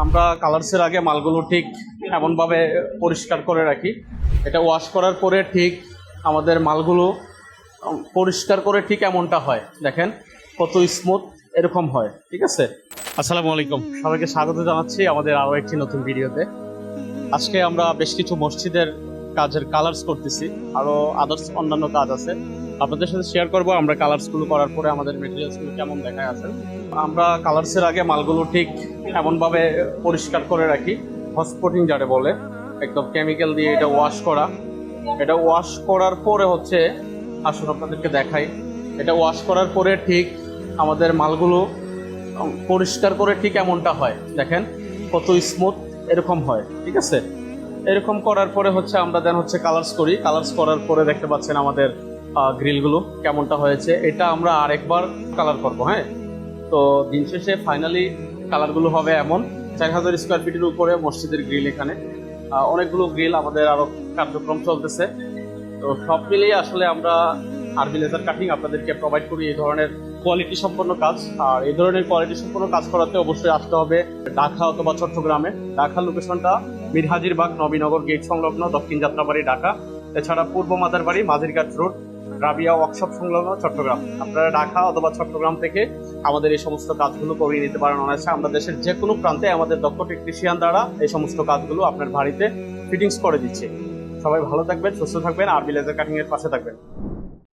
আমরা কালার্সের আগে মালগুলো ঠিক এমনভাবে পরিষ্কার করে রাখি। এটা ওয়াশ করার পরে ঠিক আমাদের মালগুলো পরিষ্কার করে ঠিক এমনটা হয়, দেখেন কত স্মুথ এরকম হয়। ঠিক আছে, আসসালামু আলাইকুম, সবাইকে স্বাগত জানাচ্ছি আমাদের আরও একটি নতুন ভিডিওতে। আজকে আমরা বেশ কিছু মসজিদের কাজের কালার্স করতেছি, আরও আদার্স অন্যান্য কাজ আছে, আপনাদের সাথে শেয়ার করব আমরা কালার্সগুলো করার পরে আমাদের মেটেরিয়ালসগুলো কেমন দেখায় আছে। আমরা কালার্সের আগে মালগুলো ঠিক এমনভাবে পরিষ্কার করে রাখি, হটস্পটিং যারে বলে, একদম কেমিক্যাল দিয়ে এটা ওয়াশ করা। এটা ওয়াশ করার পরে হচ্ছে, আসুন আপনাদেরকে দেখাই, এটা ওয়াশ করার পরে ঠিক আমাদের মালগুলো পরিষ্কার করে ঠিক এমনটা হয়, দেখেন কত স্মুথ এরকম হয়। ঠিক আছে, এরকম করার পরে হচ্ছে আমরা দেন হচ্ছে কালার্স করি। কালার্স করার পরে দেখতে পাচ্ছেন আমাদের গ্রিলগুলো কেমনটা হয়েছে। এটা আমরা আরেকবার কালার করব। হ্যাঁ, তো দিন শেষে ফাইনালি কালারগুলো হবে এমন। 4000 স্কোয়ার ফিটের উপরে মসজিদের গ্রিল, এখানে অনেকগুলো গ্রিল আমাদের আরো কার্যক্রম চলতেছে। তো সব মিলিয়ে আসলে আমরা আরবি লেজার কাটিং আপনাদেরকে প্রোভাইড করি এই ধরনের কোয়ালিটি সম্পন্ন কাজ। আর এই ধরনের কোয়ালিটি সম্পন্ন কাজ করাতে অবশ্যই আসতে হবে ঢাকা অথবা চট্টগ্রামে। ঢাকার লোকেশনটা মীর হাজিরবাগ নবীনগর গেট সংলগ্ন দক্ষিণ যাত্রাবাড়ি ঢাকা। এছাড়া পূর্ব মাদারবাড়ি মাঝিরঘাট রোড রাবিয়া ওয়ার্কশপ সংলগ্ন চট্টগ্রাম। আপনারা ঢাকা অথবা চট্টগ্রাম থেকে আমাদের এই সমস্ত কাজগুলো করিয়ে নিতে পারেন অনায়াসে। আমরা দেশের যে কোনো প্রান্তে আমাদের দক্ষ টেকনিশিয়ান দ্বারা এই সমস্ত কাজগুলো আপনার বাড়িতে ফিটিংস করে দিচ্ছি। সবাই ভালো থাকবেন, সুস্থ থাকবেন, আরবি লেজার কাটিং এর পাশে থাকবেন।